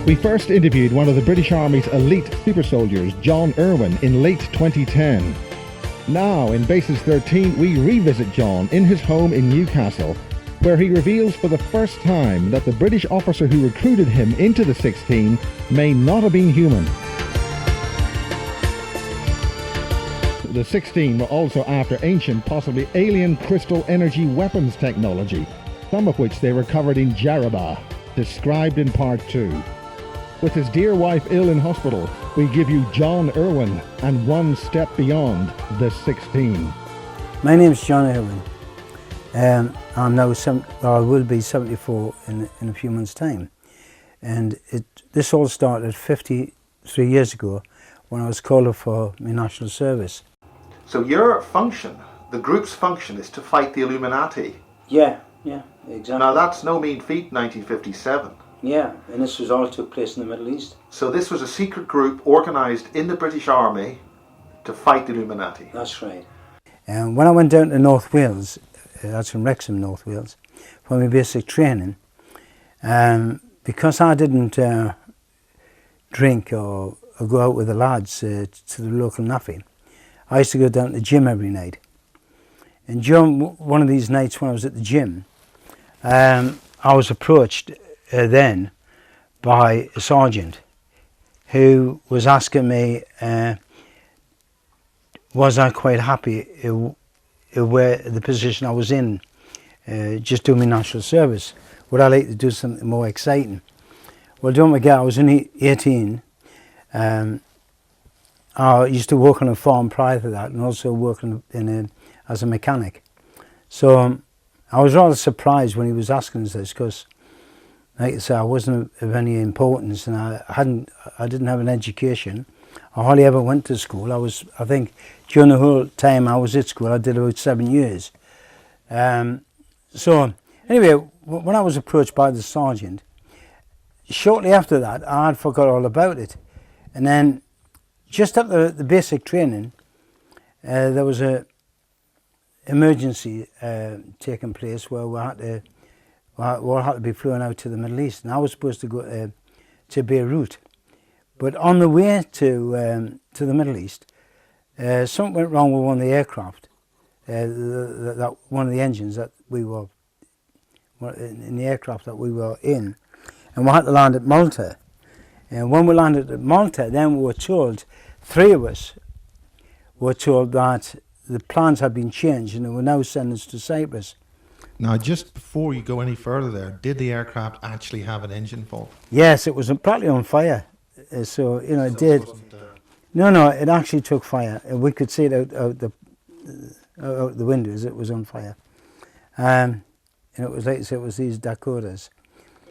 We first interviewed one of the British Army's elite super soldiers, John Urwin, in late 2010. Now, in Bases 13, we revisit John in his home in Newcastle, where he reveals for the first time that the British officer who recruited him into the 16 may not have been human. The 16 were also after ancient, possibly alien crystal energy weapons technology, some of which they recovered in Jarabah, described in part 2. With his dear wife ill in hospital, we give you John Urwin and One Step Beyond the 16. My name is John Urwin. I'm now, I will be 74 in a few months' time. And this all started 53 years ago when I was called up for my national service. So your function, the group's function, is to fight the Illuminati? Yeah, exactly. Now that's no mean feat, 1957. Yeah, and this all took place in the Middle East. So this was a secret group organised in the British Army to fight the Illuminati? That's right. And when I went down to North Wales, that's in Wrexham, North Wales, for my basic training, because I didn't drink or go out with the lads to the local naffy, I used to go down to the gym every night. And during one of these nights when I was at the gym, I was approached then by a sergeant who was asking me, was I quite happy where the position I was in, just doing my national service? Would I like to do something more exciting? Well, don't forget, I was only 18. I used to work on a farm prior to that, and also working as a mechanic. So I was rather surprised when he was asking us this, because, like I said, I wasn't of any importance, and I didn't have an education. I hardly ever went to school. I think during the whole time I was at school, I did about 7 years. So anyway, when I was approached by the sergeant, shortly after that, I had forgot all about it. And then just after the basic training, there was a emergency taking place where we had to be flown out to the Middle East, and I was supposed to go to Beirut. But on the way to the Middle East, something went wrong with one of the aircraft, one of the engines that we were in the aircraft that we were in, and we had to land at Malta. And when we landed at Malta, then we were told, 3 of us were told that the plans had been changed and they were now sending us to Cyprus. Now, just before you go any further there, did the aircraft actually have an engine fault? Yes, it was partly on fire. So, you know, it did. No, it actually took fire. We could see it out the windows. It was on fire. And it was like I said, it was these Dakotas.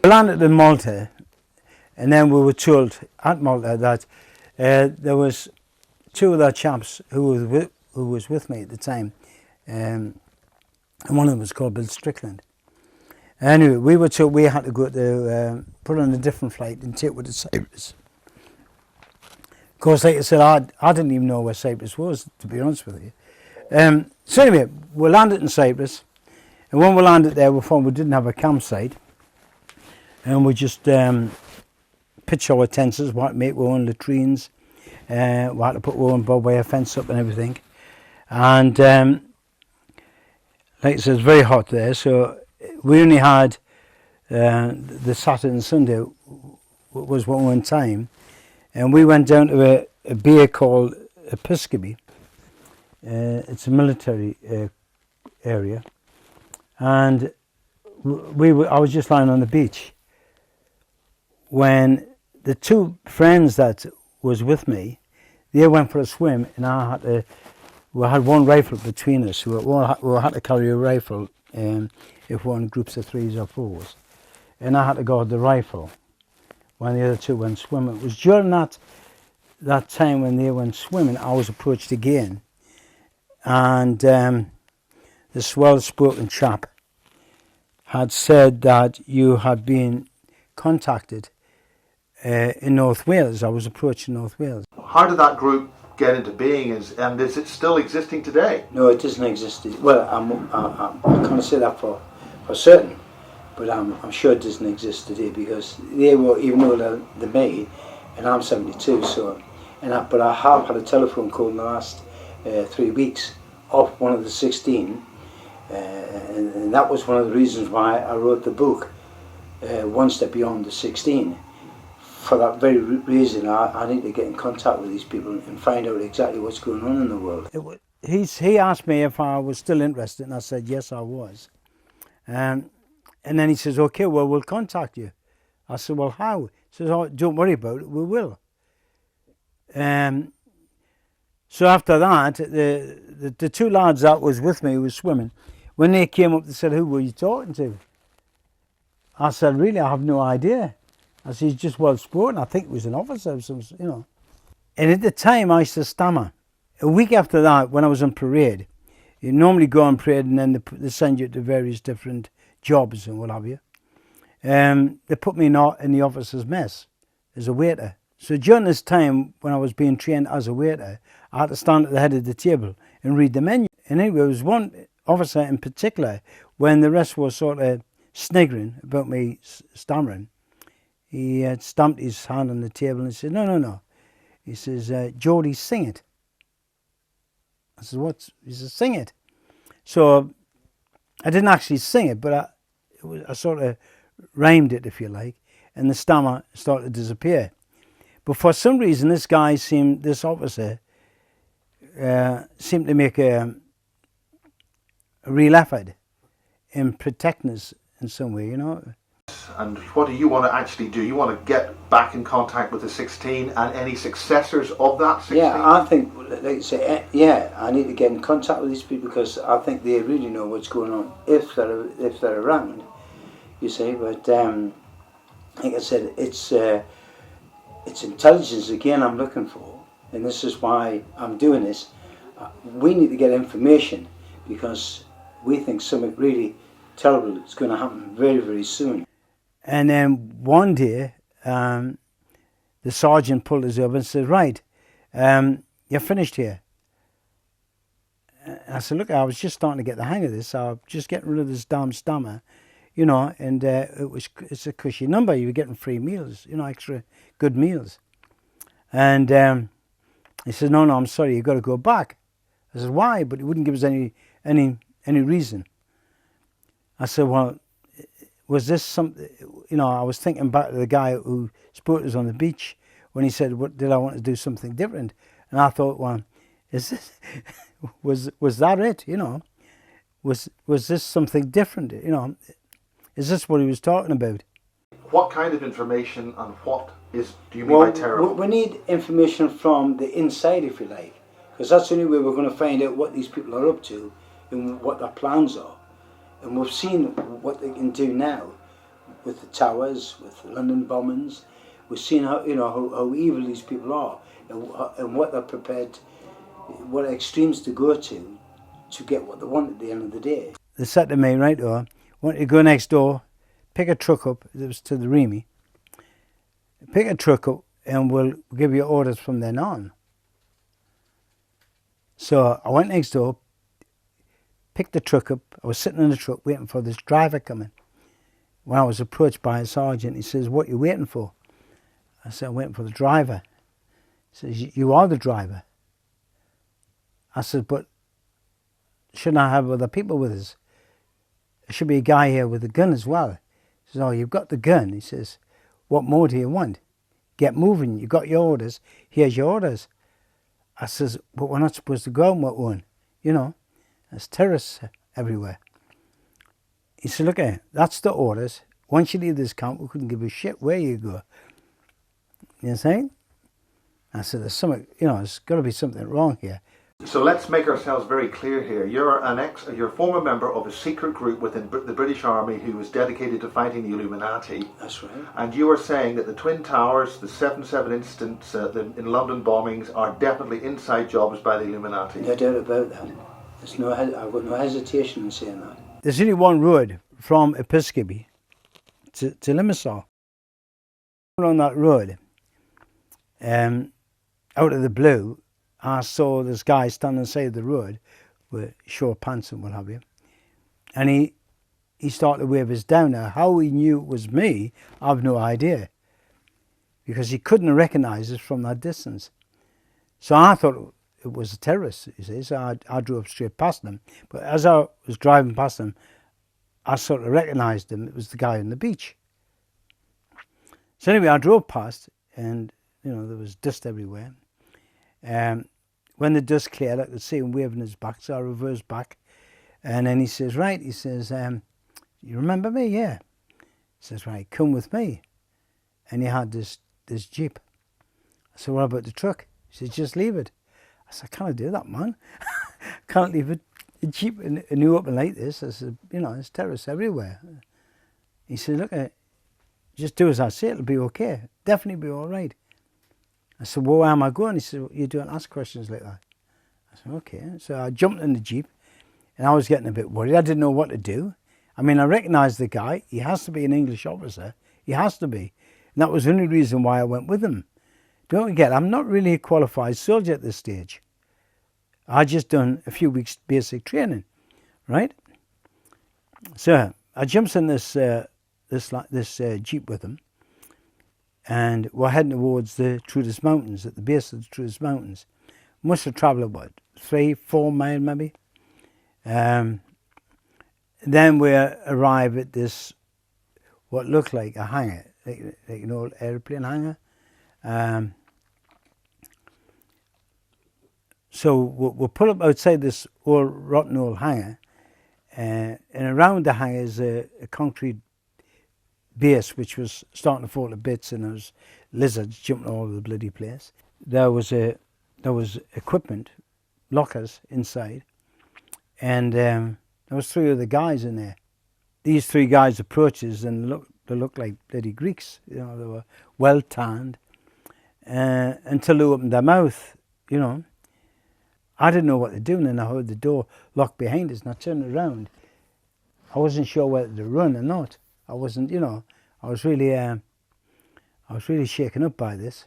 We landed in Malta, and then we were told at Malta that there was 2 other chaps who was with me at the time, and one of them was called Bill Strickland. Anyway, we were told we had to go to put on a different flight and take with to Cyprus. Of course, like I said, I didn't even know where Cyprus was, to be honest with you. So anyway, we landed in Cyprus, and when we landed there, we found we didn't have a campsite, and we just pitched our tents, we had to make our own latrines, we had to put our own barbed wire fence up and everything. And like I said, it's very hot there, so we only had the Saturday and Sunday was one time, and we went down to a bay called Episcopi. It's a military area, and I was just lying on the beach when the 2 friends that was with me, they went for a swim, and we had one rifle between us. We had to carry a rifle if we were in groups of 3s or 4s. And I had to guard the rifle when the other 2 went swimming. It was during that time when they went swimming, I was approached again. And this well-spoken chap had said that you had been contacted in North Wales. I was approaching North Wales. How did that group get into being, and is it still existing today? No, it doesn't exist. Well, I can't say that for certain, but I'm sure it doesn't exist today, because they were even older than me, and I'm 72. So, but I have had a telephone call in the last 3 weeks off one of the 16, and that was one of the reasons why I wrote the book, One Step Beyond the 16. For that very reason, I need to get in contact with these people and find out exactly what's going on in the world. He asked me if I was still interested, and I said yes, I was. And then he says, okay, well, we'll contact you. I said, well, how? He says, oh, don't worry about it, we will. So after that, the two lads that was with me who was swimming, when they came up, they said, who were you talking to? I said, really, I have no idea. I said, he's just well spoken. I think it was an officer of some, you know. And at the time, I used to stammer. A week after that, when I was on parade, you normally go on parade and then they send you to various different jobs and what have you. They put me in the officers' mess as a waiter. So during this time, when I was being trained as a waiter, I had to stand at the head of the table and read the menu. And anyway, there was one officer in particular, when the rest was sort of sniggering about me stammering, he had stamped his hand on the table and said, no. He says, Geordie, sing it. I said, what? He says, sing it. So I didn't actually sing it, but I sort of rhymed it, if you like, and the stammer started to disappear. But for some reason, this officer seemed to make a real effort in protecting us in some way, you know. And what do you want to actually do? You want to get back in contact with the 16 and any successors of that 16? Yeah, I think, like I say, I need to get in contact with these people, because I think they really know what's going on if they're around, you see. But like I said, it's intelligence again I'm looking for, and this is why I'm doing this. We need to get information, because we think something really terrible is going to happen very, very soon. And then one day, the sergeant pulled us over and said, right, you're finished here. I said, look, I was just starting to get the hang of this. I'm just getting rid of this damn stammer, you know, and it's a cushy number. You were getting free meals, you know, extra good meals. And he said, no, I'm sorry, you've got to go back. I said, why? But he wouldn't give us any reason. I said, well, was this something, you know, I was thinking back to the guy who spoke to us on the beach when he said, what, did I want to do something different? And I thought, well, is this, was that it, you know? Was this something different, you know? Is this what he was talking about? What kind of information and what do you mean by terrible? We need information from the inside, if you like, because that's the only way we're going to find out what these people are up to and what their plans are. And we've seen what they can do now with the towers, with the London bombings. We've seen how, you know, how evil these people are, and what they're prepared, what extremes to go to get what they want at the end of the day. They said to me, right, I want you to go next door, pick a truck up, it was to the Remy, pick a truck up and we'll give you orders from then on. So I went next door, picked the truck up. I was sitting in the truck waiting for this driver coming. When I was approached by a sergeant, he says, what are you waiting for? I said, I'm waiting for the driver. He says, you are the driver. I said, but shouldn't I have other people with us? There should be a guy here with a gun as well. He says, oh, you've got the gun. He says, what more do you want? Get moving, you got your orders. Here's your orders. I says, but we're not supposed to go out with one, you know. There's terrorists everywhere. He said, look, that's the orders. Once you leave this camp, we couldn't give a shit where you go. You know what I'm saying? I said, there's something, you know, there's got to be something wrong here. So let's make ourselves very clear here. You're a former member of a secret group within the British Army who was dedicated to fighting the Illuminati. That's right. And you are saying that the Twin Towers, the 7/7 incidents in London bombings are definitely inside jobs by the Illuminati. No doubt about that. I've got no hesitation in saying that. There's only one road from Episcopi to Limassol. On that road, out of the blue, I saw this guy standing on the side of the road with short pants and what have you. And he started to wave us down. Now, how he knew it was me, I've no idea. Because he couldn't recognise us from that distance. So I thought it was a terrorist, you see. So I drove straight past him. But as I was driving past him, I sort of recognised him. It was the guy on the beach. So anyway, I drove past, and there was dust everywhere. When the dust cleared, I could see him waving his back, so I reversed back. And then he says, right, he says, you remember me? Yeah. He says, right, come with me. And he had this Jeep. I said, what about the truck? He said, just leave it. I said, I can't do that, man. Can't leave a Jeep in the open like this. I said, there's terrorists everywhere. He said, look, just do as I say, it'll be okay. Definitely be all right. I said, well, where am I going? He said, well, you don't ask questions like that. I said, okay. So I jumped in the Jeep, and I was getting a bit worried. I didn't know what to do. I mean, I recognised the guy. He has to be an English officer. He has to be. And that was the only reason why I went with him. Don't forget, I'm not really a qualified soldier at this stage. I just done a few weeks basic training, right? So I jumps in this Jeep with him, and we're heading towards the Trudis Mountains, at the base of the Trudis Mountains. Must have travelled about 3-4 miles maybe. Then we arrive at this, what looked like a hangar, like an old airplane hangar. So we'll pull up outside this old rotten old hangar, and around the hangar is a concrete base which was starting to fall to bits, and there was lizards jumping all over the bloody place. There was equipment, lockers inside, and there was 3 other guys in there. These 3 guys approached us, and they looked like bloody Greeks. They were well tanned, until they opened their mouth. I didn't know what to do, and then I heard the door locked behind us, and I turned around. I wasn't sure whether to run or not. I wasn't, I was really shaken up by this.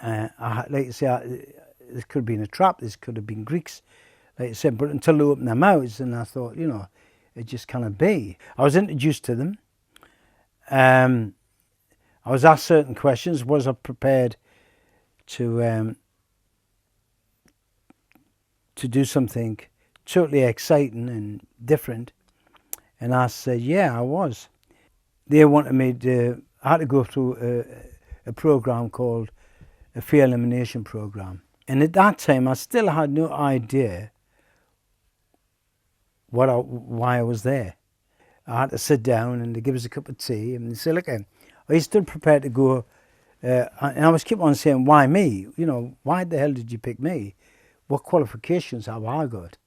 Like I say, this could have been a trap. This could have been Greeks, like I said. But until they opened their mouths, and I thought, it just cannot be. I was introduced to them. I was asked certain questions. Was I prepared to do something totally exciting and different? And I said, yeah, I was. They wanted me to, I had to go through a program called a fear elimination program. And at that time, I still had no idea why I was there. I had to sit down, and they give us a cup of tea, and they say, look, are you still prepared to go? And I was keep on saying, why me? Why the hell did you pick me? What qualifications have I got?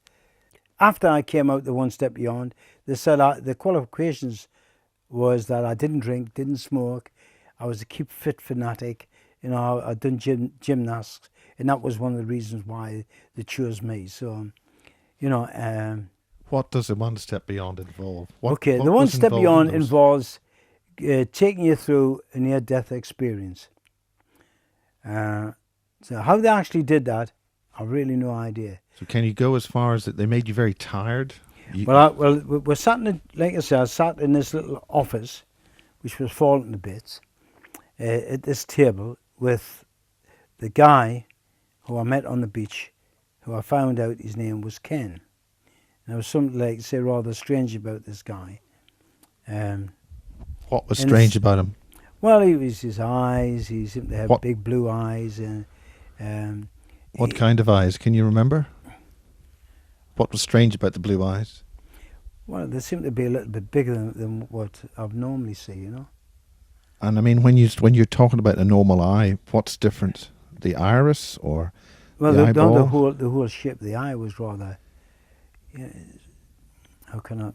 After I came out the one step beyond, they said the qualifications was that I didn't drink, didn't smoke, I was a keep fit fanatic, I'd done gymnastics, and that was one of the reasons why they chose me. So, what does the one step beyond involve? The one step beyond involves taking you through a near-death experience. So how they actually did that, I've really no idea. So can you go as far as that they made you very tired? We're sat like I said, I sat in this little office, which was falling to bits, at this table with the guy who I met on the beach, who I found out his name was Ken. And there was something, like say, rather strange about this guy. What was strange about him? Well, he was his eyes. He seemed to have big blue eyes. What kind of eyes? Can you remember? What was strange about the blue eyes? Well, they seem to be a little bit bigger than what I've normally see, And I mean, when you're talking about a normal eye, what's different? The iris or the eyeball? The whole shape of the eye was rather. How can I?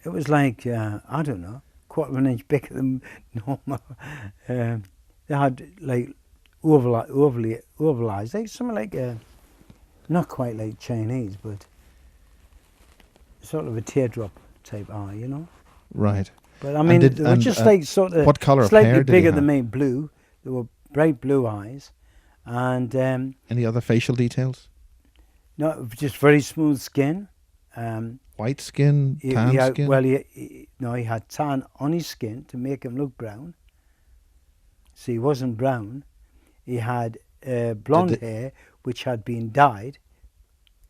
It was like I don't know, 1/4 inch bigger than normal. They had like oval eyes, like something like not quite like Chinese, but sort of a teardrop type eye, Right. But I mean, they were just like sort of what colour of slightly hair did he bigger have? than me, blue. They were bright blue eyes, and Any other facial details? no, just very smooth skin. White skin, tan skin? Well, he had tan on his skin to make him look brown. So he wasn't brown. He had blonde hair, which had been dyed,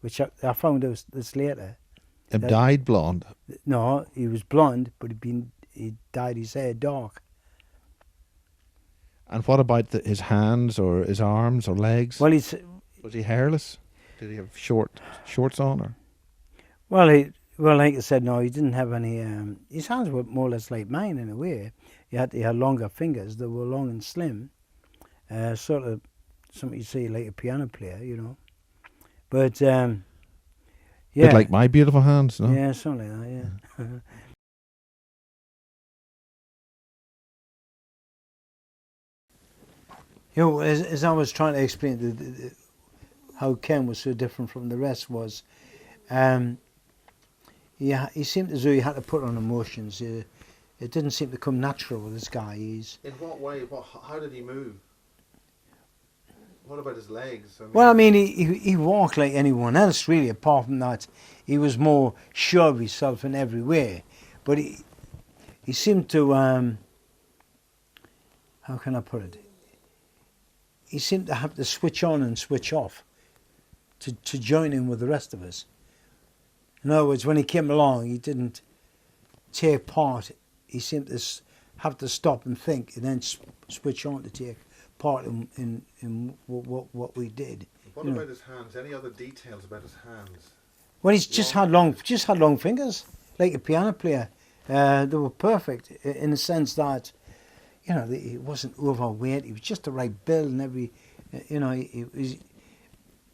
which I found out this later. Dyed blonde? No, he was blonde, but he dyed his hair dark. And what about his hands or his arms or legs? Well, was he hairless? Did he have shorts on? Or? Well, like I said, no, he didn't have any. His hands were more or less like mine in a way. He had longer fingers. They were long and slim, sort of something you see like a piano player, you know. But yeah, bit like my beautiful hands, no? Yeah, something like that. Yeah. You know, as I was trying to explain how Ken was so different from the rest was, he seemed as though he had to put on emotions. It didn't seem to come natural with this guy. In what way? How did he move? What about his legs? Well, I mean, he walked like anyone else, really, apart from that. He was more sure of himself in every way. But he seemed to, how can I put it? He seemed to have to switch on and switch off to join in with the rest of us. In other words, when he came along, he didn't take part. He seemed to have to stop and think and then switch on to take part in what we did. What about his hands? Any other details about his hands? Well, he's just had long fingers, like a piano player. They were perfect in the sense that, you know, he wasn't overweight. He was just the right build, and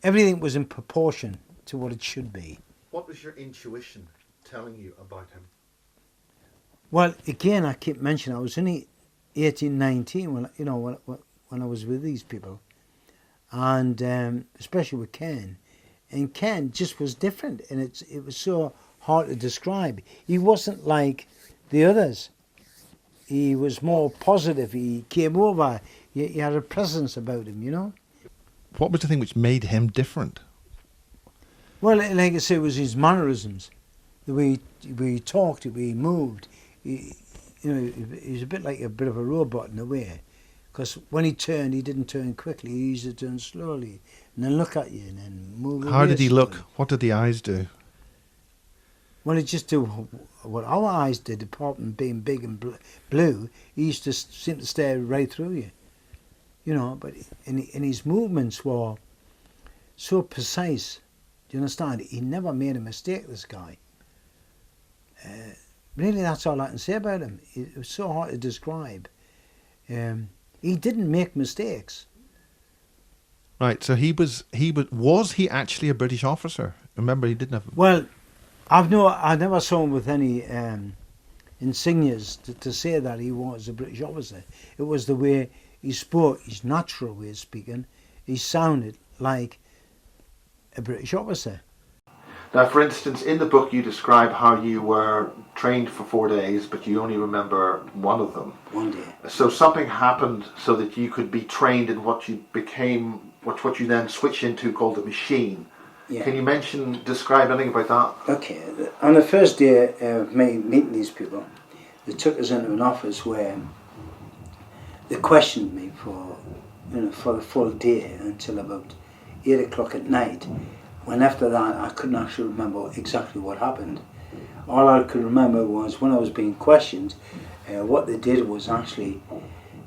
everything was in proportion to what it should be. What was your intuition telling you about him? Well, again, I keep mentioning I was only 18, 19 when I was with these people, and especially with Ken. And Ken just was different, and it was so hard to describe. He wasn't like the others. He was more positive. He came over. He had a presence about him, you know. What was the thing which made him different? Well, like I say, it was his mannerisms, the way he talked, the way he moved. He was a bit like a bit of a robot in a way, because when he turned, he didn't turn quickly. He used to turn slowly and then look at you and then move. How did he look? What did the eyes do? Well, he just do what our eyes did, apart from being big and blue. He used to seem to stare right through you, you know. But and his movements were so precise. Do you understand? He never made a mistake, this guy. Really, that's all I can say about him. It was so hard to describe. He didn't make mistakes. Right, so was he actually a British officer? Remember, he didn't have... Well, I never saw him with any insignias to say that he was a British officer. It was the way he spoke, his natural way of speaking. He sounded like a British officer. Now, for instance, in the book you describe how you were trained for 4 days, but you only remember one of them. 1 day. So something happened so that you could be trained in what you became, what you then switched into called a machine. Yeah. Can you describe anything about that? Okay. On the first day of me meeting these people, they took us into an office where they questioned me for the full day until about 8 o'clock at night. When after that I couldn't actually remember exactly what happened. All I could remember was when I was being questioned, what they did was actually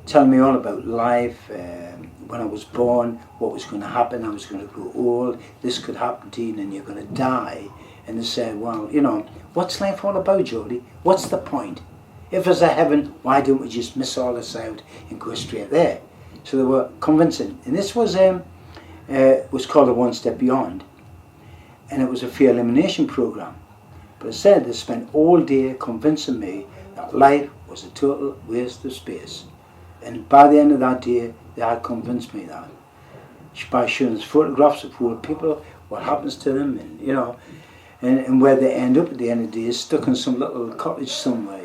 tell me all about life, when I was born, what was going to happen, I was going to grow old, this could happen to you and you're going to die. And they said, well, what's life all about, Jody? What's the point? If there's a heaven, why don't we just miss all this out and go straight there? So they were convincing. And this was called a One Step Beyond. And it was a fear elimination program. But it said they spent all day convincing me that life was a total waste of space. And by the end of that day, they had convinced me that. By showing us photographs of poor people, what happens to them, and where they end up at the end of the day, stuck in some little cottage somewhere,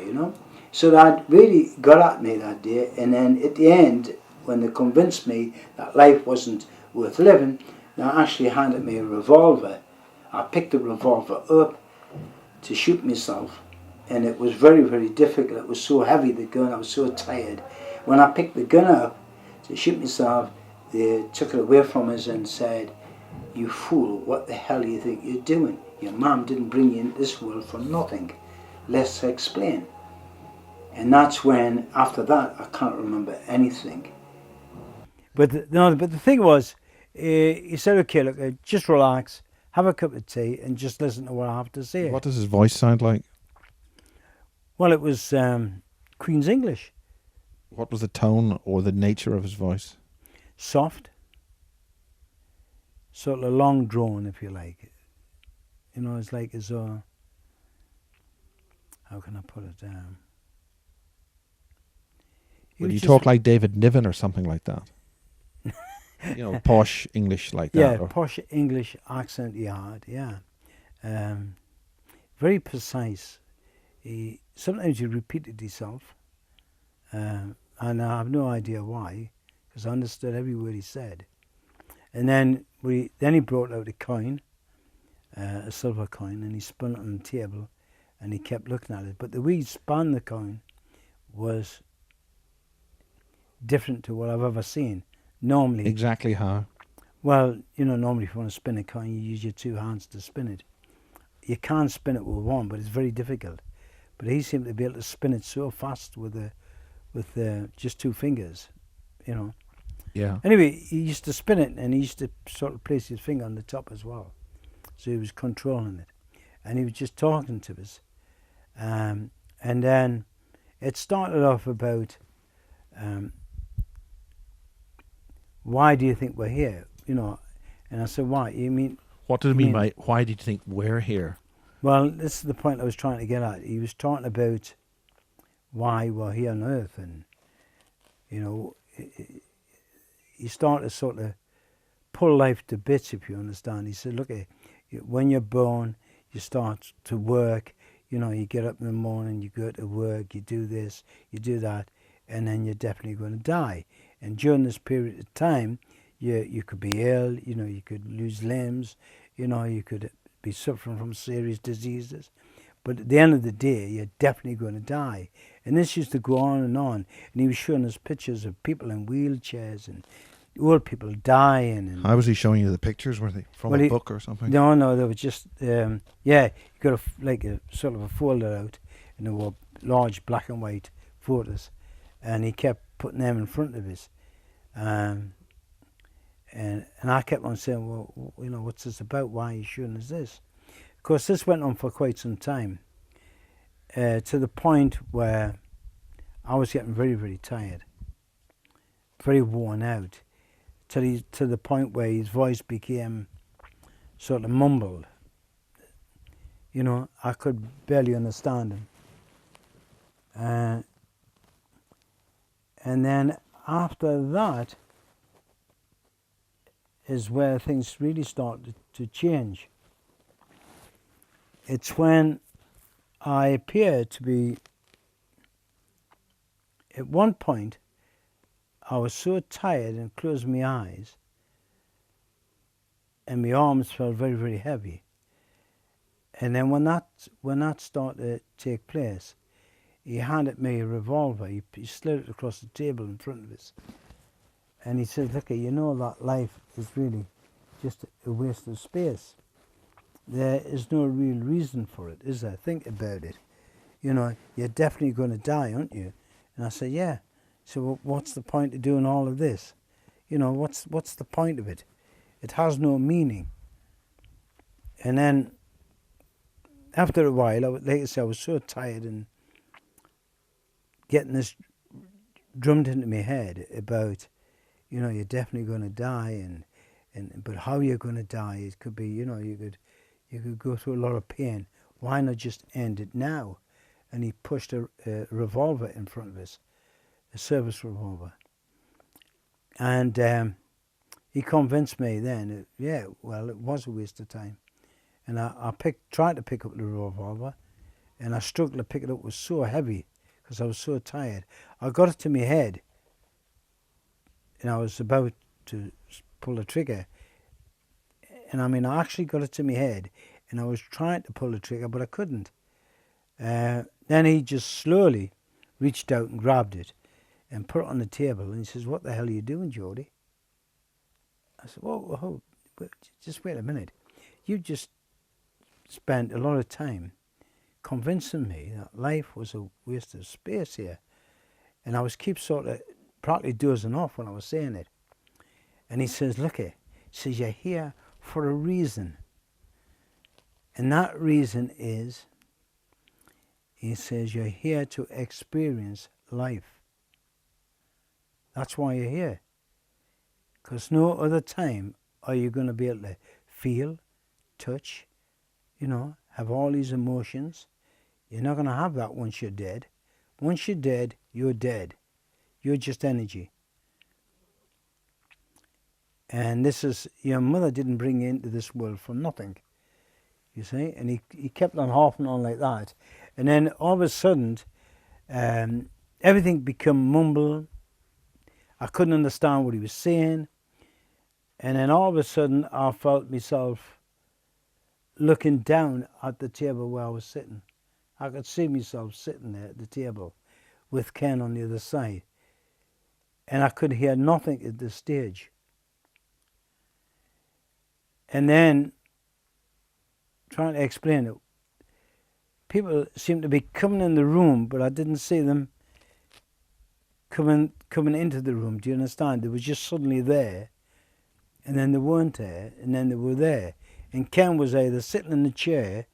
So that really got at me that day. And then at the end, when they convinced me that life wasn't worth living, they actually handed me a revolver. I picked the revolver up to shoot myself, and it was very, very difficult. It was so heavy, the gun, I was so tired. When I picked the gun up to shoot myself, they took it away from us and said, "You fool, what the hell do you think you're doing? Your mom didn't bring you into this world for nothing. Let's explain." And that's when, after that, I can't remember anything. But the thing was, he said, "Okay, look, just relax, have a cup of tea, and just listen to what I have to say." What does his voice sound like? Well, it was Queen's English. What was the tone or the nature of his voice? Soft, sort of long drawn, if you like. You know, it's like as though, how can I put it down? Would you talk like David Niven or something like that? You know, posh English like that. Yeah, or posh English accent he had, yeah. Very precise. Sometimes he repeated himself, and I have no idea why, because I understood every word he said. And then he brought out a coin, a silver coin, and he spun it on the table, and he kept looking at it. But the way he spun the coin was different to what I've ever seen. Normally, exactly how? well, you know, normally if you want to spin a coin, you use your two hands to spin it. You can spin it with one, but it's very difficult. But he seemed to be able to spin it so fast with just two fingers, you know. Yeah. Anyway, he used to spin it, and he used to sort of place his finger on the top as well. So he was controlling it. And he was just talking to us. And then it started off about, why do you think we're here? You know, and I said, why? You mean... What did it mean by, why do you think we're here? Well, this is the point I was trying to get at. He was talking about why we're here on Earth, and, you know, he started to sort of pull life to bits, if you understand. He said, look, when you're born, you start to work, you know, you get up in the morning, you go to work, you do this, you do that, and then you're definitely going to die. And during this period of time, you could be ill, you know, you could lose limbs, you know, you could be suffering from serious diseases. But at the end of the day, you're definitely going to die. And this used to go on. And he was showing us pictures of people in wheelchairs and old people dying. And how was he showing you the pictures? Were they from a book or something? No, they were just, you got a sort of a folder out, and there were large black and white photos. And he kept putting them in front of us. And I kept on saying, well, you know, what's this about? Why are you showing us this? Of course, this went on for quite some time, to the point where I was getting very, very tired, very worn out, to the point where his voice became sort of mumbled. You know, I could barely understand him. And then after that is where things really started to change. It's when I appeared to be, at one point, I was so tired and closed my eyes, and my arms felt very, very heavy. And then when that started to take place, he handed me a revolver. He slid it across the table in front of us. And he said, look, you know that life is really just a waste of space. There is no real reason for it, is there? Think about it. You know, you're definitely going to die, aren't you? And I said, yeah. So what's the point of doing all of this? You know, what's the point of it? It has no meaning. And then, after a while, like I said, I was so tired and getting this drummed into my head about, you know, you're definitely going to die, but how you're going to die, it could be, you know, you could go through a lot of pain. Why not just end it now? And he pushed a revolver in front of us, a service revolver. And he convinced me then, it was a waste of time. And I tried to pick up the revolver, and I struggled to pick it up. It was so heavy, because I was so tired. I got it to my head, and I was about to pull the trigger. And I mean, I actually got it to my head, and I was trying to pull the trigger, but I couldn't. Then he just slowly reached out and grabbed it and put it on the table, and he says, "What the hell are you doing, Geordie?" I said, "Whoa, just wait a minute. You just spent a lot of time convincing me that life was a waste of space here." And I was keep sort of partly dozing off when I was saying it. And he says, "Look here," he says, "you're here for a reason. And that reason is," he says, "you're here to experience life. That's why you're here. Because no other time are you going to be able to feel, touch, have all these emotions. You're not going to have that once you're dead. Once you're dead, you're dead. You're just energy. And this is, your mother didn't bring you into this world for nothing, you see." And he kept on harping on like that. And then all of a sudden, everything became mumble. I couldn't understand what he was saying. And then all of a sudden, I felt myself looking down at the table where I was sitting. I could see myself sitting there at the table with Ken on the other side. And I could hear nothing at this stage. And then, trying to explain it, people seemed to be coming in the room, but I didn't see them coming into the room. Do you understand? They were just suddenly there, and then they weren't there, and then they were there. And Ken was either sitting in the chair,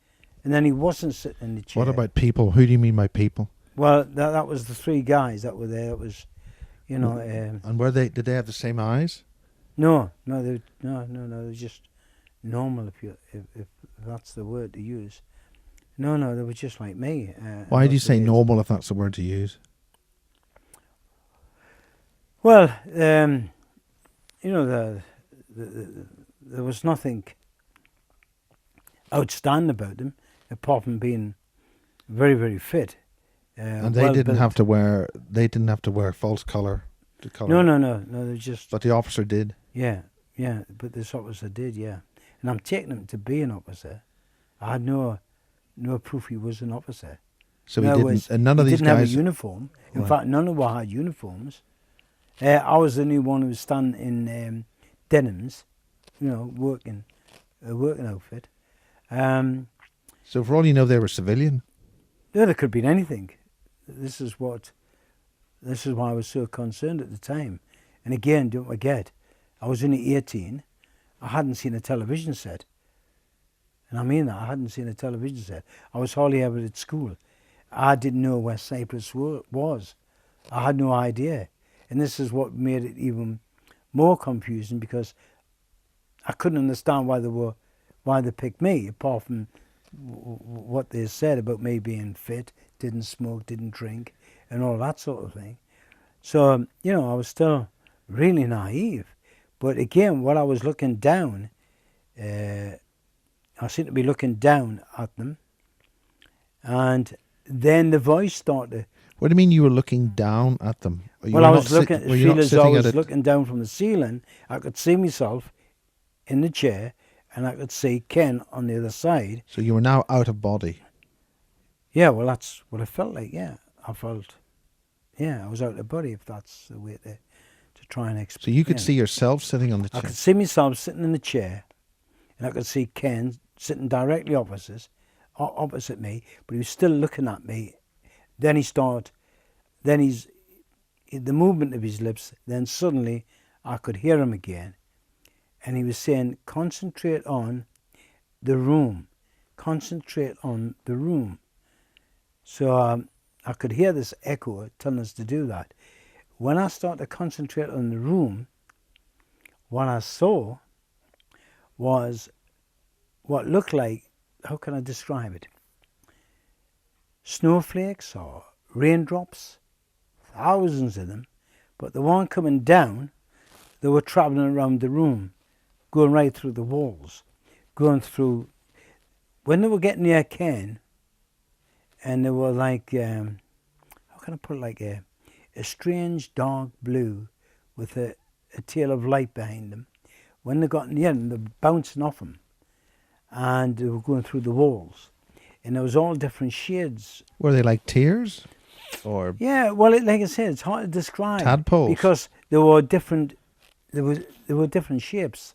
and then he wasn't sitting in the chair. What about people? Who do you mean by people? Well, that was the three guys that were there. It was, and were they? Did they have the same eyes? No, they were just normal, if that's the word to use. No, they were just like me. Why do you say normal if that's the word to use? Well, there was nothing outstanding about them, apart from being very, very fit. And they didn't have to wear. They didn't have to wear false color. No. They just. But the officer did. Yeah. But this officer did. Yeah. And I'm taking him to be an officer. I had no proof he was an officer. So he didn't. And none of these guys didn't have a uniform. In fact, none of them had uniforms. I was the only one who was standing in denims, working a working outfit. So for all you know, they were civilian. Yeah, there could have been anything. This is why I was so concerned at the time. And again, don't forget, I was only 18. I hadn't seen a television set. And I mean that, I hadn't seen a television set. I was hardly ever at school. I didn't know where Cyprus was. I had no idea. And this is what made it even more confusing, because I couldn't understand why they picked me, apart from what they said about me being fit, didn't smoke, didn't drink, and all that sort of thing. So, I was still really naive. But again, while I was looking down, I seemed to be looking down at them. And then the voice started. What do you mean you were looking down at them? Well, I was looking, feel as though I was looking down from the ceiling. I could see myself in the chair, and I could see Ken on the other side. So you were now out of body? Yeah, well, that's what it felt like, yeah. I was out of body, if that's the way to try and explain. So you could see yourself sitting on the chair? I could see myself sitting in the chair, and I could see Ken sitting directly opposite me, but he was still looking at me. Then the movement of his lips, then suddenly I could hear him again. And he was saying, "Concentrate on the room. Concentrate on the room." So I could hear this echo telling us to do that. When I started to concentrate on the room, what I saw was what looked like, how can I describe it? Snowflakes or raindrops, thousands of them, but the one coming down, they were traveling around the room, going right through the walls, going through. When they were getting near Ken, and they were like, how can can I put it, like a strange dark blue with a tail of light behind them. When they got in the end, they were bouncing off them, and they were going through the walls, and there was all different shades. Were they like tears? Or Yeah, well, like I said, it's hard to describe. Tadpoles. Because there were different shapes,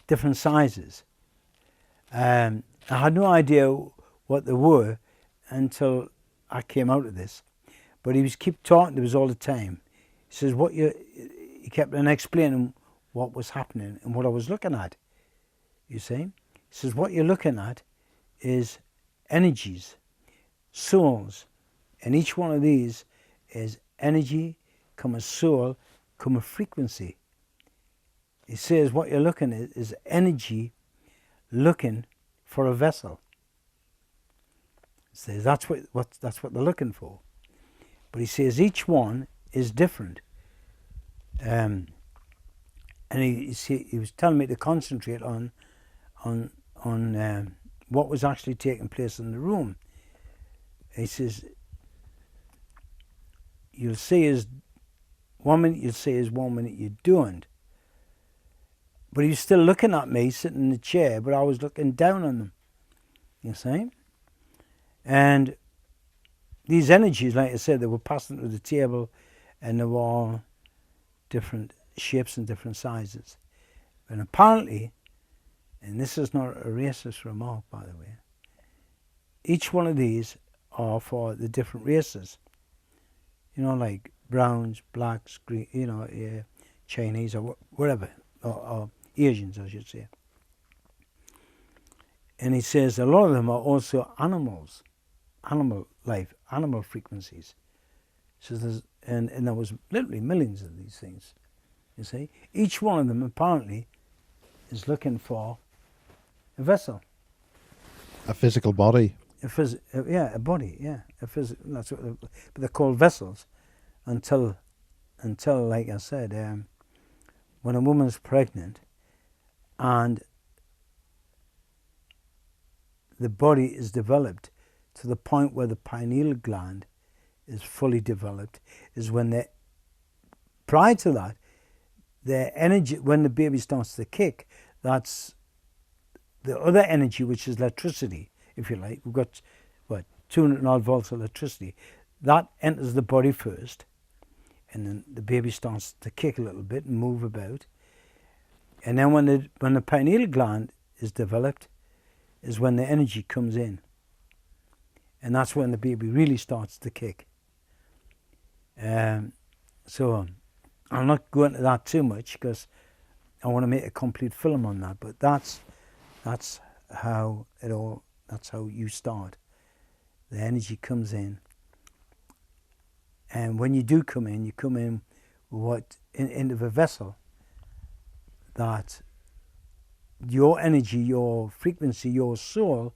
different sizes. I had no idea what they were until I came out of this. But he was keep talking to us all the time. He says, he kept on explaining what was happening and what I was looking at. You see? He says, what you're looking at is energies, souls. And each one of these is energy, come a soul, come a frequency. He says what you're looking at is energy looking for a vessel. He says that's what they're looking for. But he says each one is different. And he was telling me to concentrate on what was actually taking place in the room. He says, you'll see is 1 minute you'll see is 1 minute you don't. But he was still looking at me sitting in the chair, but I was looking down on them. You see? And these energies, like I said, they were passing through the table, and they were all different shapes and different sizes. And apparently, and this is not a racist remark, by the way, each one of these are for the different races. You know, like browns, blacks, green, Chinese or whatever, or Asians, I should say. And he says a lot of them are also animals, animal life, animal frequencies. So and there was literally millions of these things. You see, each one of them apparently is looking for a vessel, a physical body. a body, that's what but they're called vessels until like I said, when a woman's pregnant and the body is developed to the point where the pineal gland is fully developed, is when prior to that, the energy, when the baby starts to kick, that's the other energy, which is electricity, if you like. We've got, 200 odd volts of electricity. That enters the body first, and then the baby starts to kick a little bit and move about. And then when the pineal gland is developed, is when the energy comes in. And that's when the baby really starts to kick. So I'll not go into that too much because I want to make a complete film on that. But that's how that's how you start. The energy comes in. And when you do come in, you come in into the vessel that your energy, your frequency, your soul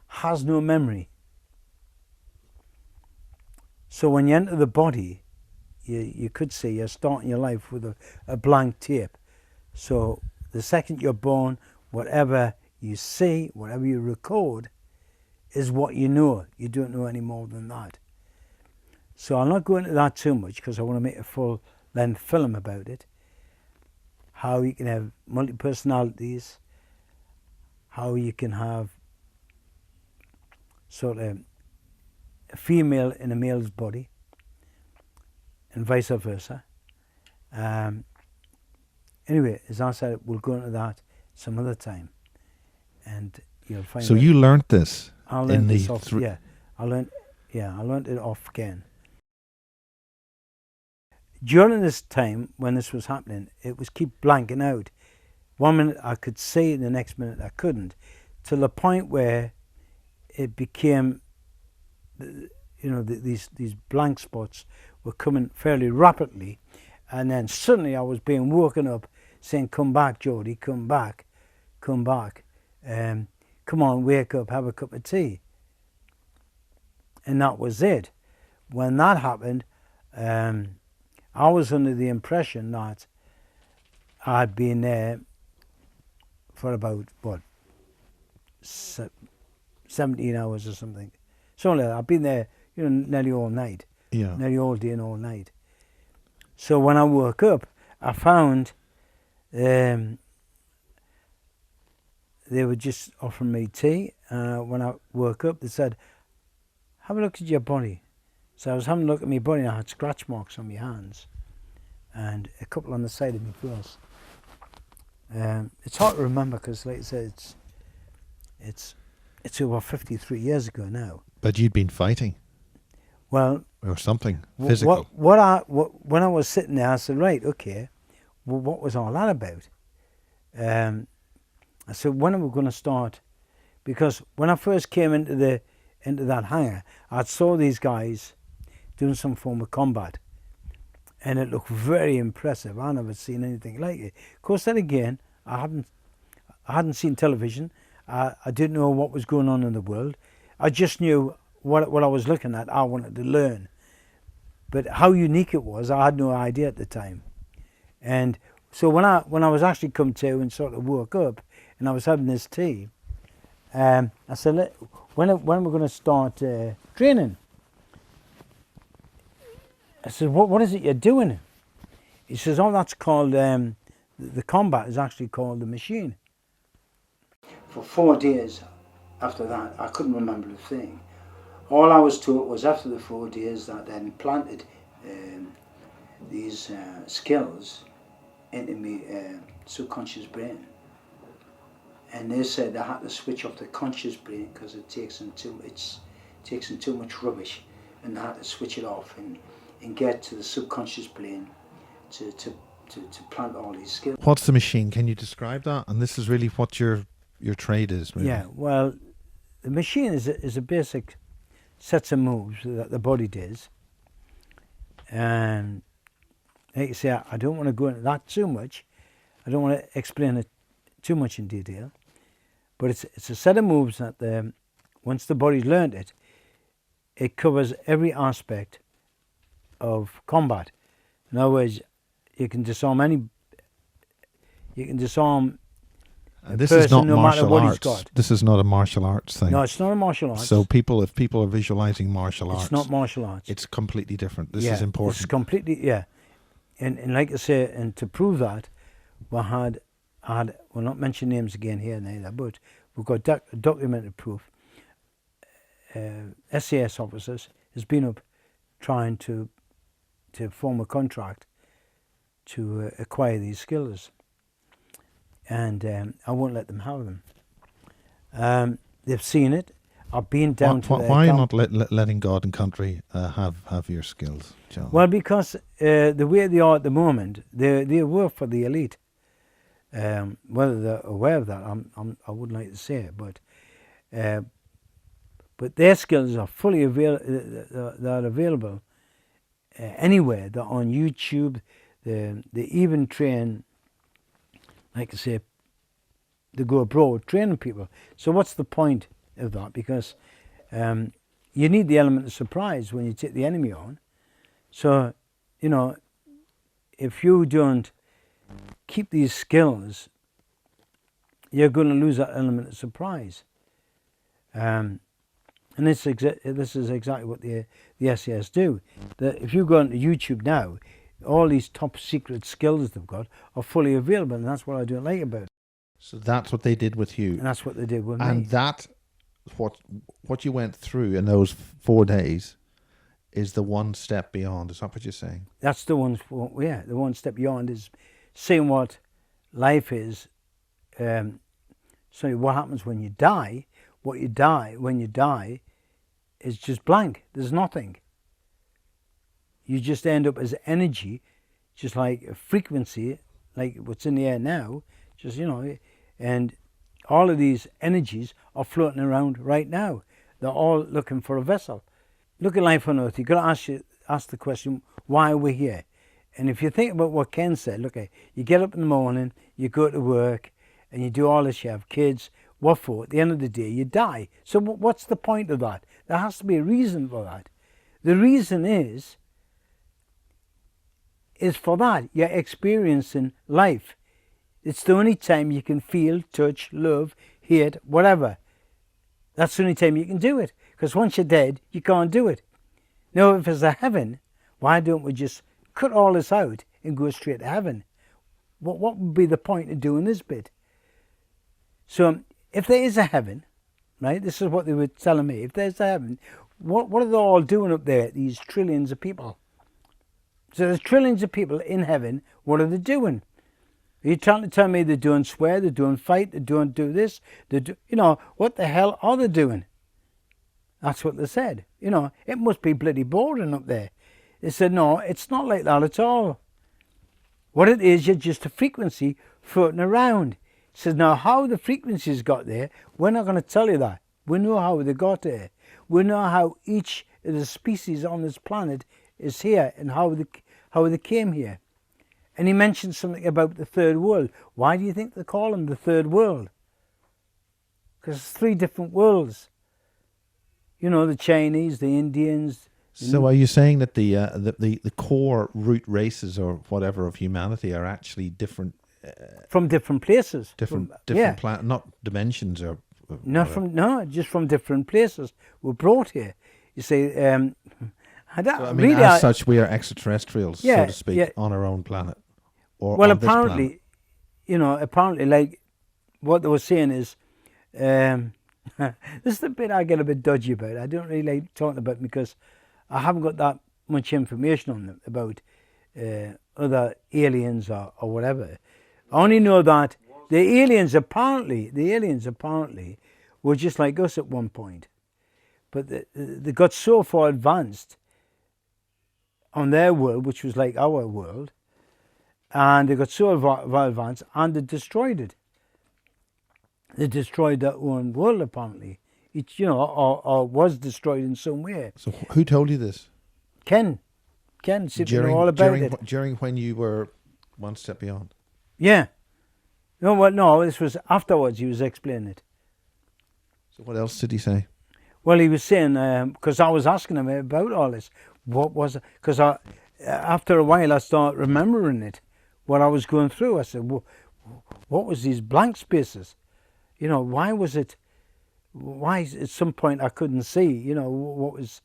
has no memory. So when you enter the body, you could say you're starting your life with a blank tape. So the second you're born, whatever you see, whatever you record, is what you know. You don't know any more than that. So I'll not go into that too much because I want to make a full-length film about it. How you can have multi-personalities, how you can have sort of a female in a male's body, and vice versa. Anyway, as I said, we'll go into that some other time, and you'll find. So you learnt this. I learned this off. I learned it off again. During this time, when this was happening, it was keep blanking out. 1 minute I could see, the next minute I couldn't, to the point where it became, these blank spots were coming fairly rapidly, and then suddenly I was being woken up, saying, "Come back, Jody, come back, come back, come on, wake up, have a cup of tea." And that was it. When that happened, I was under the impression that I'd been there for about, 17 hours or something. So I've been there, nearly all night. Yeah. nearly all day and all night. So when I woke up, I found they were just offering me tea. When I woke up, they said, have a look at your body. So I was having a look at my body, and I had scratch marks on my hands and a couple on the side of my face. It's hard to remember because, like I said, it's over 53 years ago now. But you'd been fighting Well, or something physical. when I was sitting there, I said, right, okay, well, what was all that about? I said, when are we going to start? Because when I first came into that hangar, I saw these guys doing some form of combat, and it looked very impressive. I never seen anything like it. Of course, then again, I hadn't seen television. I didn't know what was going on in the world. I just knew what I was looking at. I wanted to learn, but how unique it was, I had no idea at the time. And so when I was actually come to and sort of woke up, and I was having this tea, I said, when are we going to start training? I said, what is it you're doing? He says, oh, that's called, the combat is actually called the machine. For 4 days after that, I couldn't remember a thing. All I was taught was after the 4 days that they implanted these skills into my subconscious brain. And they said they had to switch off the conscious brain because it takes in too much rubbish, and they had to switch it off and get to the subconscious brain to plant all these skills. What's the machine? Can you describe that? And this is really what your trade is, really. Yeah, well, the machine is a basic sets of moves that the body does. And like I say, I don't want to go into that too much. I don't want to explain it too much in detail. But it's a set of moves that once the body's learned it, it covers every aspect of combat. In other words, you can disarm And this person, is not no matter martial what he's arts. got. This is not a martial arts thing. No, it's not a martial arts. So if people are visualizing martial arts, it's not martial arts. it's completely different. This yeah, is important. It's completely, yeah. And like I say, and to prove that, we had we'll not mention names again here neither, but we've got documented proof. SAS officers has been up trying to form a contract to acquire these skills, and I won't let them have them. They've seen it. I've been down to their why are you camp. not letting God and country have your skills, John? Well, because the way they are at the moment, they work for the elite. Whether they're aware of that, I wouldn't like to say it, but their skills are fully available anywhere. They're on YouTube. They even train, like I say, they go abroad training people. So what's the point of that? Because you need the element of surprise when you take the enemy on. So, you know, if you don't keep these skills, you're going to lose that element of surprise. And this is exactly what the SAS do. That if you go onto YouTube now, all these top secret skills they've got are fully available, and that's what I don't like about it. So that's what they did with you. And that's what they did with me. And that, what you went through in those 4 days, is the one step beyond. Is that what you're saying? That's the one. Yeah, the one step beyond is seeing what life is. So what happens when you die? When you die, is just blank. There's nothing. You just end up as energy, just like a frequency, like what's in the air now. Just, you know, and all of these energies are floating around right now. They're all looking for a vessel. Look at life on Earth. You've got to ask the question, why are we here? And if you think about what Ken said, look, you get up in the morning, you go to work, and you do all this, you have kids. What for? At the end of the day, you die. So what's the point of that? There has to be a reason for that. The reason is for that. You're experiencing life. It's the only time you can feel, touch, love, hate, whatever. That's the only time you can do it. Because once you're dead, you can't do it. Now, if there's a heaven, why don't we just cut all this out and go straight to heaven? What would be the point of doing this bit? So, if there is a heaven, right, this is what they were telling me, if there's a heaven, what are they all doing up there, these trillions of people? So there's trillions of people in heaven, what are they doing? Are you trying to tell me they're doing swear, they're doing fight, they're doing do this, what the hell are they doing? That's what they said. It must be bloody boring up there. They said, no, it's not like that at all. What it is, you're just a frequency floating around. He says, now how the frequencies got there, we're not going to tell you that. We know how they got there. We know how each of the species on this planet is here and how they came here. And he mentioned something about the third world. Why do you think they call them the third world? Because it's 3 different worlds. The Chinese, the Indians. So are you saying that the core root races or whatever of humanity are actually different? From different places. Different not dimensions or... Just from different places were brought here. You see, as such, we are extraterrestrials, so to speak, on our own planet. Or apparently, like what they were saying is, this is the bit I get a bit dodgy about. I don't really like talking about it because I haven't got that much information on them about other aliens or whatever. I only know that the aliens apparently were just like us at one point, but they got so far advanced on their world, which was like our world, and they got so far advanced and they destroyed it. They destroyed their own world apparently. It, or was destroyed in some way. So who told you this? Ken said all about it. During when you were one step beyond? Yeah. No, this was afterwards he was explaining it. So what else did he say? Well, he was saying, because I was asking him about all this, what was it? Because after a while I started remembering it, what I was going through. I said, what was these blank spaces? Why was it, at some point I couldn't see, what was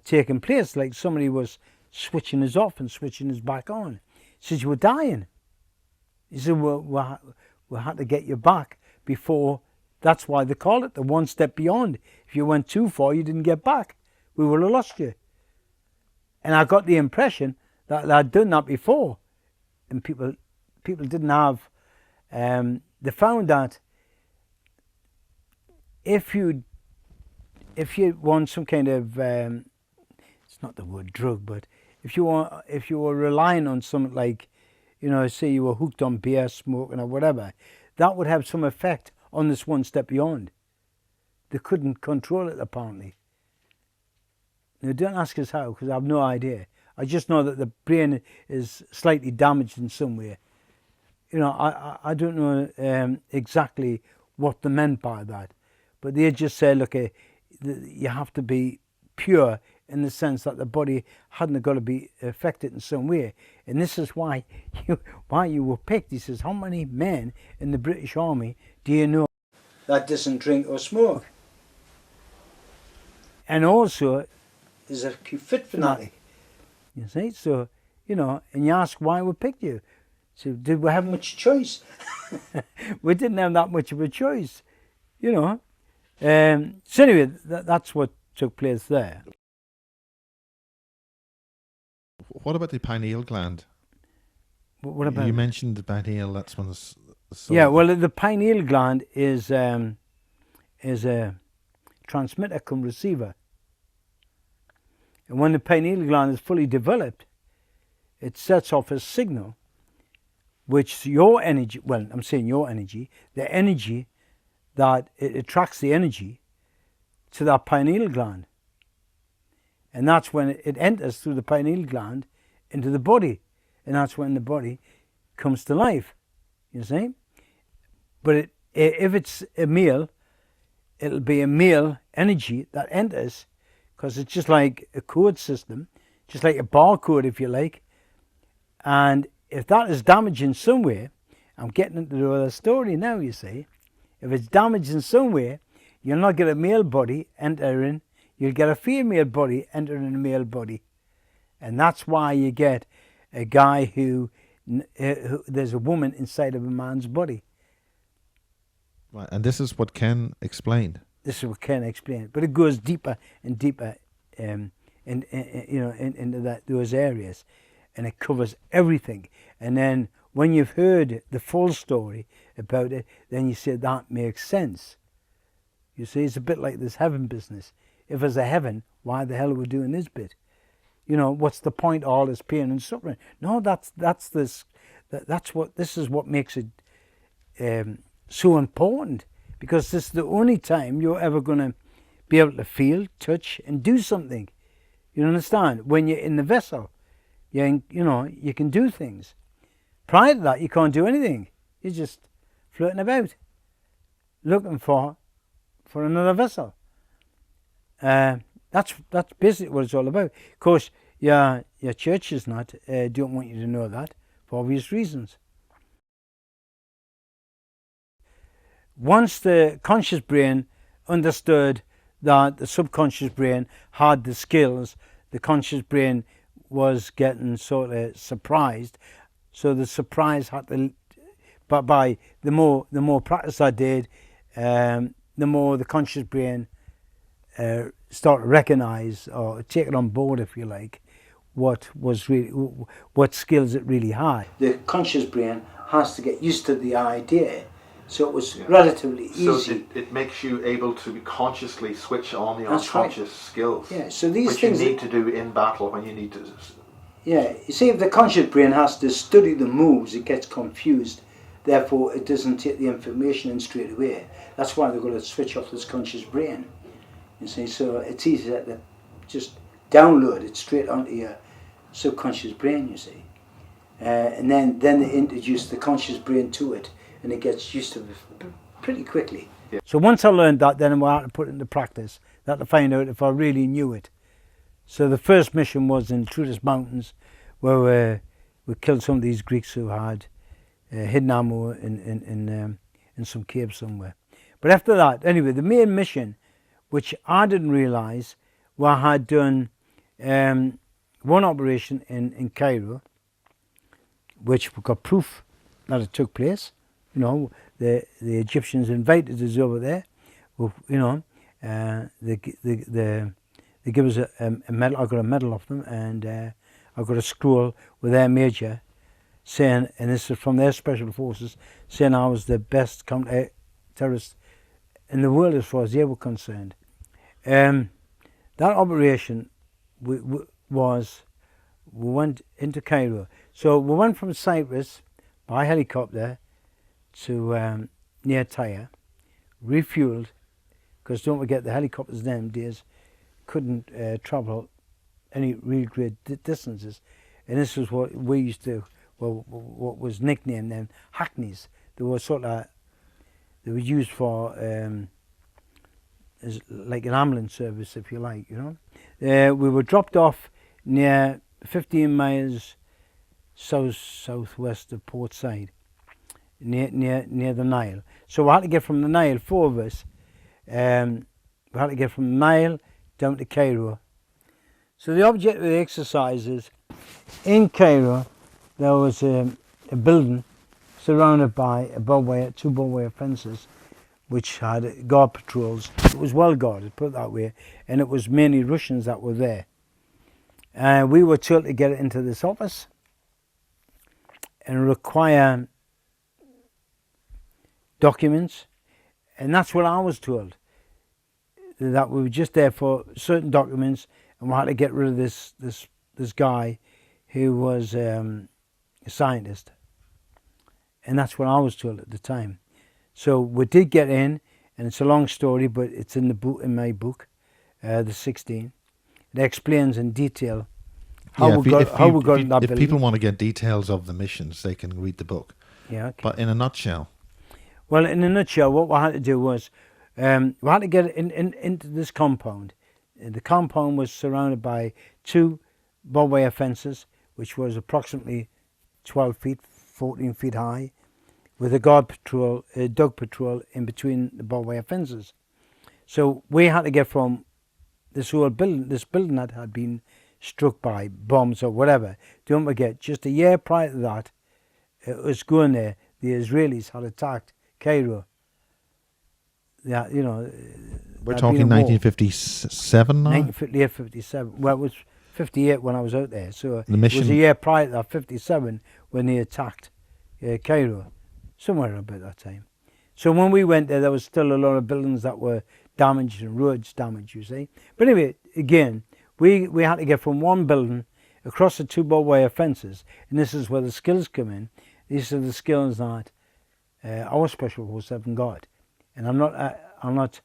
taking place, like somebody was switching us off and switching us back on. He says, you were dying. He said, we had to get you back before. That's why they call it the one step beyond. If you went too far, you didn't get back. We would have lost you. And I got the impression that I'd done that before. And people didn't have... they found that if you want some kind of... it's not the word drug, but if you were relying on something like, say you were hooked on beer, smoking or whatever, that would have some effect on this one step beyond. They couldn't control it apparently. Now don't ask us how, because I have no idea. I just know that the brain is slightly damaged in some way. I don't know exactly what they meant by that, but they just said, look, you have to be pure in the sense that the body hadn't got to be affected in some way. And this is why you were picked. He says, how many men in the British Army do you know that doesn't drink or smoke? And also is a fit fanatic. You see, so, and you ask why we picked you. So did we have much choice? We didn't have that much of a choice, So anyway, that's what took place there. What about the pineal gland? What about you mentioned the pineal? That's one of the yeah. Well, the pineal gland is a transmitter cum receiver, and when the pineal gland is fully developed, it sets off a signal, which your energy. Well, I'm saying your energy, the energy that it attracts the energy to that pineal gland. And that's when it enters through the pineal gland into the body. And that's when the body comes to life, you see. But if it's a male, it'll be a male energy that enters, because it's just like a code system, just like a barcode, if you like. And if that is damaged in some way, I'm getting into the other story now, you see. If it's damaged in some way, you'll not get a male body entering you'll get a female body entering a male body. And that's why you get a guy who there's a woman inside of a man's body. Right, and this is what Ken explained. This is what Ken explained, but it goes deeper and deeper, into those areas, and it covers everything. And then when you've heard the full story about it, then you say that makes sense. You see, it's a bit like this heaven business. If there's a heaven, why the hell are we doing this bit? You know, what's the point of all this pain and suffering? No, this is what makes it so important, because this is the only time you're ever going to be able to feel, touch, and do something. You understand? When you're in the vessel, you can do things. Prior to that, you can't do anything. You're just floating about, looking for another vessel. That's basically what it's all about. Of course, your church is not, don't want you to know that, for obvious reasons. Once the conscious brain understood that the subconscious brain had the skills, the conscious brain was getting sort of surprised. So the surprise had to, but by the more practice I did, the more the conscious brain start to recognise or take it on board, if you like, what skills it really had. The conscious brain has to get used to the idea, so it was relatively easy. So it makes you able to consciously switch on the unconscious skills. Yeah. So these which things you need to do in battle when you need to. Yeah. You see, if the conscious brain has to study the moves, it gets confused. Therefore, it doesn't take the information in straight away. That's why they're going to switch off this conscious brain. You see, so it's easy to just download it straight onto your subconscious brain, you see. And then they introduce the conscious brain to it, and it gets used to it pretty quickly. Yeah. So once I learned that, then I had to put it into practice. I had to find out if I really knew it. So the first mission was in Trudis Mountains, where we killed some of these Greeks who had hidden ammo in some cave somewhere. But after that, anyway, the main mission, which I didn't realise, I had done one operation in Cairo, which we got proof that it took place. You know, the Egyptians invited us over there. You know, they give us a medal. I got a medal off them, and I got a scroll with their major saying, and this is from their special forces, saying I was the best counter-terrorist in the world as far as they were concerned. That operation we went into Cairo. So we went from Cyprus by helicopter to near Tyre, refueled, because don't forget the helicopters them days couldn't travel any real great distances, and this was what we used to, what was nicknamed them hackneys. They were they were used for as like an ambulance service, if you like, you know. We were dropped off near 15 miles southwest of Port Said, near the Nile. So we had to get from the Nile, 4 of us. We had to get from the Nile down to Cairo. So the object of the exercise is, in Cairo, there was a building surrounded by two barbed wire fences, which had guard patrols. It was well guarded, put it that way, and it was mainly Russians that were there. We were told to get into this office and require documents, and that's what I was told, that we were just there for certain documents, and we had to get rid of this guy who was a scientist, and that's what I was told at the time. So we did get in, and it's a long story, but it's in the book, in my book, the 16. It explains in detail how we got in that building. If people want to get details of the missions, they can read the book. Yeah. Okay. But in a nutshell. Well, in a nutshell, what we had to do was we had to get into this compound. The compound was surrounded by 2 barbed wire fences, which was approximately 12 feet, 14 feet high, with a guard patrol, a dog patrol in between the barbed wire fences. So we had to get from this building that had been struck by bombs or whatever. Don't forget, just a year prior to that, it was going there. The Israelis had attacked Cairo. Yeah, you know. We're talking 1957 now? 1958, 57. Well, it was 58 when I was out there. So the mission. It was a year prior to that, 57, when they attacked Cairo. Somewhere about that time. So when we went there was still a lot of buildings that were damaged and roads damaged, you see. But anyway, again, we had to get from one building across the 2 barbed wire fences, and this is where the skills come in. These are the skills that our special force haven't got. And I'll not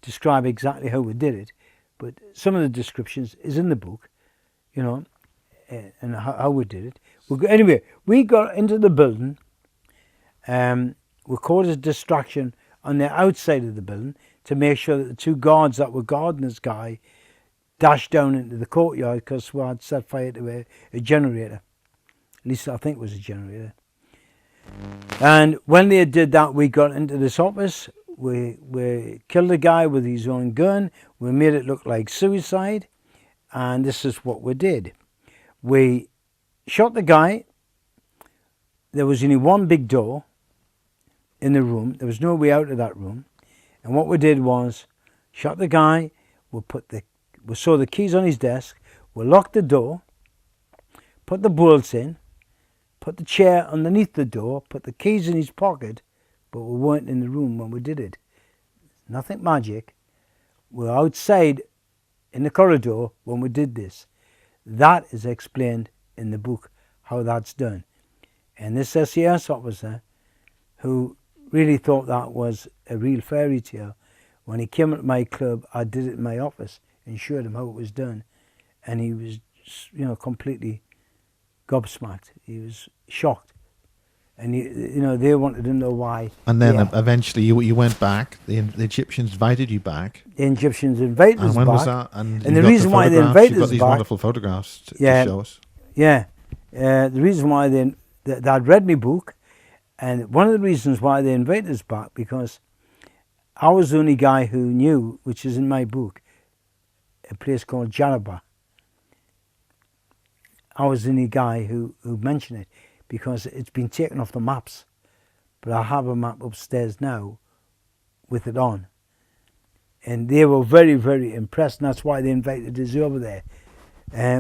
describe exactly how we did it, but some of the descriptions is in the book, you know, and how we did it. Anyway, we got into the building. We caused a distraction on the outside of the building to make sure that the 2 guards that were guarding this guy dashed down into the courtyard because we had set fire to a generator. At least I think it was a generator. And when they did that, we got into this office. We killed the guy with his own gun. We made it look like suicide. And this is what we did. We shot the guy. There was only one big door in the room. There was no way out of that room. And what we did was shot the guy. We saw the keys on his desk. We locked the door, put the bolts in, put the chair underneath the door, put the keys in his pocket, but we weren't in the room when we did it. Nothing magic. We were outside in the corridor when we did this. That is explained in the book, how that's done. And this SAS officer, who really thought that was a real fairy tale, when he came at my club, I did it in my office and showed him how it was done. And he was, you know, completely gobsmacked. He was shocked. And, they wanted to know why. And then eventually you went back. The Egyptians invited you back. The Egyptians invited us back. And when was that? And the reason why they invited us back... You've got these wonderful photographs to show us. Yeah. The reason why they'd read my book, and one of the reasons why they invited us back, because I was the only guy who knew, which is in my book, a place called Jaraba. I was the only guy who mentioned it, because it's been taken off the maps. But I have a map upstairs now with it on. And they were very, very impressed, and that's why they invited us over there.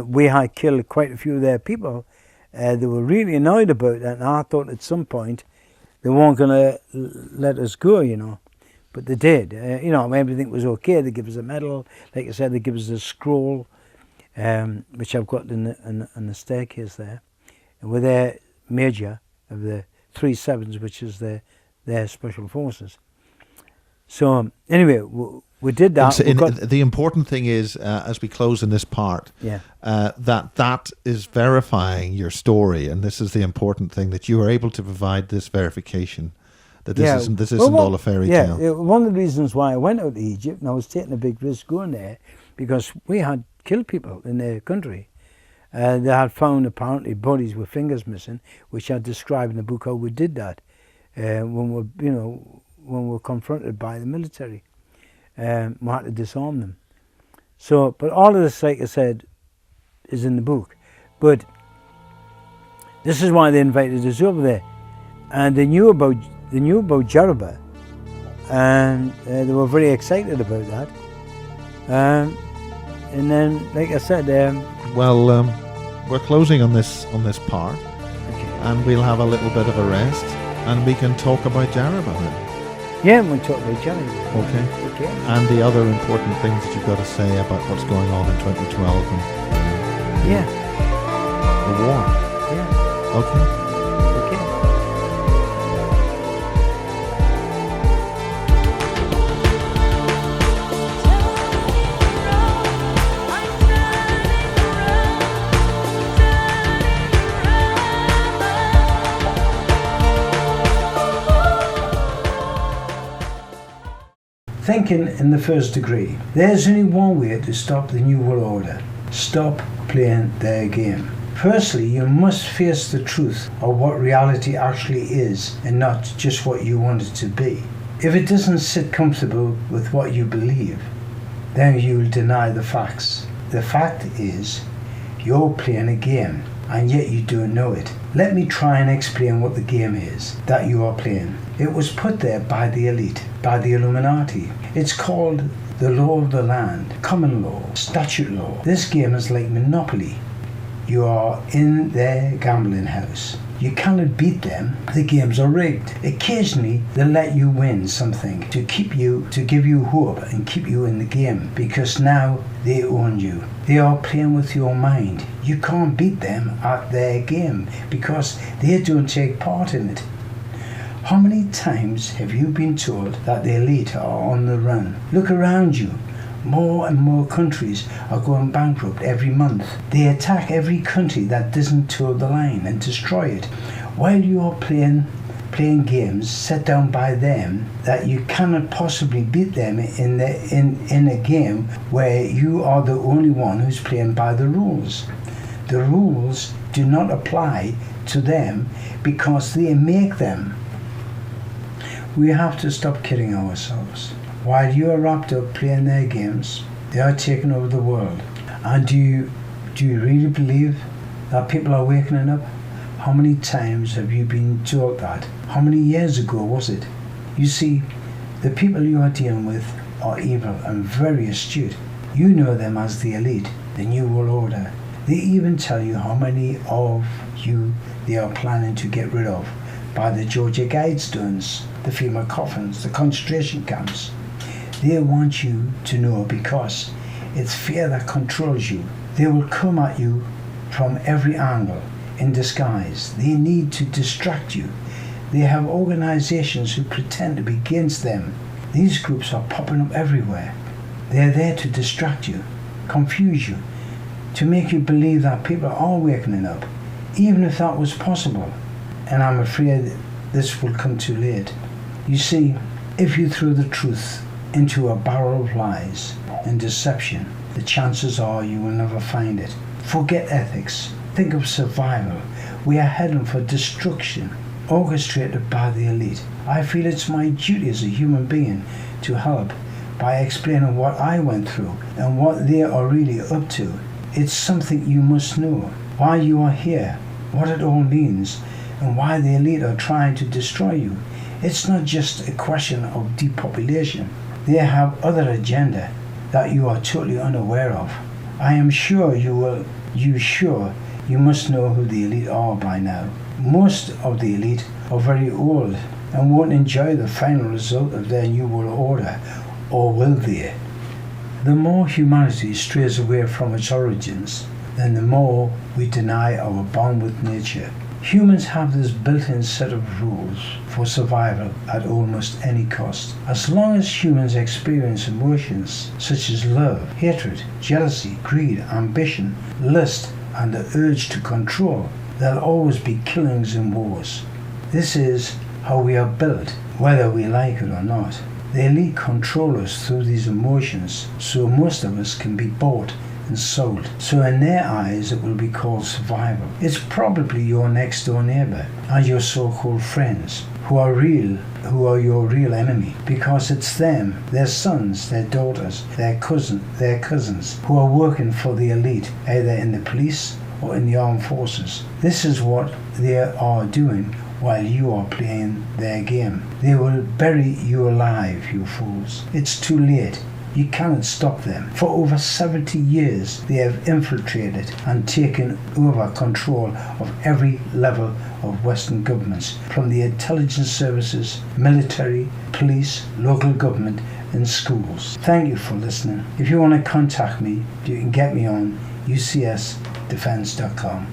We had killed quite a few of their people. They were really annoyed about that, and I thought at some point they weren't going to let us go, But they did. Everything was okay. They gave us a medal. Like I said, they gave us a scroll, which I've got in the staircase there. And we're their major of the 3/7s, which is their special forces. So anyway, we did that. The important thing is, as we close in this part, that is verifying your story, and this is the important thing, that you are able to provide this verification that this isn't all a fairy tale. Yeah, one of the reasons why I went out to Egypt, and I was taking a big risk going there, because we had killed people in their country. They had found apparently bodies with fingers missing, which I describe in the book how we did that when we were confronted by the military. We had to disarm them. So, but all of this, like I said, is in the book. But this is why they invited us over there, and they knew about Jaraba, and they were very excited about that. And then, like I said, we're closing on this part, and we'll have a little bit of a rest, and we can talk about Jaraba then. Yeah, we'll talk about Jaraba. Okay. And the other important things that you've got to say about what's going on in 2012 and the war. Yeah. Okay. Thinking in the first degree. There's only one way to stop the New World Order. Stop playing their game. Firstly, you must face the truth of what reality actually is, and not just what you want it to be. If it doesn't sit comfortable with what you believe, then you'll deny the facts. The fact is, you're playing a game, and yet you don't know it. Let me try and explain what the game is that you are playing. It was put there by the elite, by the Illuminati. It's called the law of the land, common law, statute law. This game is like Monopoly. You are in their gambling house. You cannot beat them. The games are rigged. Occasionally, they'll let you win something to give you hope and keep you in the game, because now they own you. They are playing with your mind. You can't beat them at their game because they don't take part in it. How many times have you been told that the elite are on the run? Look around you. More and more countries are going bankrupt every month. They attack every country that doesn't toe the line and destroy it, while you are playing games set down by them that you cannot possibly beat them in a game where you are the only one who's playing by the rules. The rules do not apply to them because they make them. We have to stop kidding ourselves. While you are wrapped up playing their games, they are taking over the world. And do you really believe that people are waking up? How many times have you been told that? How many years ago was it? You see, the people you are dealing with are evil and very astute. You know them as the elite, the New World Order. They even tell you how many of you they are planning to get rid of by the Georgia Guidestones, the FEMA coffins, the concentration camps. They want you to know because it's fear that controls you. They will come at you from every angle in disguise. They need to distract you. They have organizations who pretend to be against them. These groups are popping up everywhere. They're there to distract you, confuse you, to make you believe that people are waking up, even if that was possible. And I'm afraid this will come too late. You see, if you throw the truth into a barrel of lies and deception, the chances are you will never find it. Forget ethics. Think of survival. We are heading for destruction, orchestrated by the elite. I feel it's my duty as a human being to help by explaining what I went through and what they are really up to. It's something you must know. Why you are here, what it all means, and why the elite are trying to destroy you. It's not just a question of depopulation. They have other agenda that you are totally unaware of. I am sure you must know who the elite are by now. Most of the elite are very old and won't enjoy the final result of their New World Order, or will they? The more humanity strays away from its origins, then the more we deny our bond with nature. Humans have this built-in set of rules for survival at almost any cost. As long as humans experience emotions such as love, hatred, jealousy, greed, ambition, lust, and the urge to control, there'll always be killings and wars. This is how we are built, whether we like it or not. The elite control us through these emotions, so most of us can be bought and sold. So in their eyes it will be called survival. It's probably your next door neighbor and your so-called friends who are your real enemy, because it's them, their sons, their daughters, their cousins who are working for the elite, either in the police or in the armed forces. This is what they are doing while you are playing their game. They will bury you alive, you fools. It's too late. You cannot stop them. For over 70 years, they have infiltrated and taken over control of every level of Western governments, from the intelligence services, military, police, local government, and schools. Thank you for listening. If you want to contact me, you can get me on ucsdefense.com.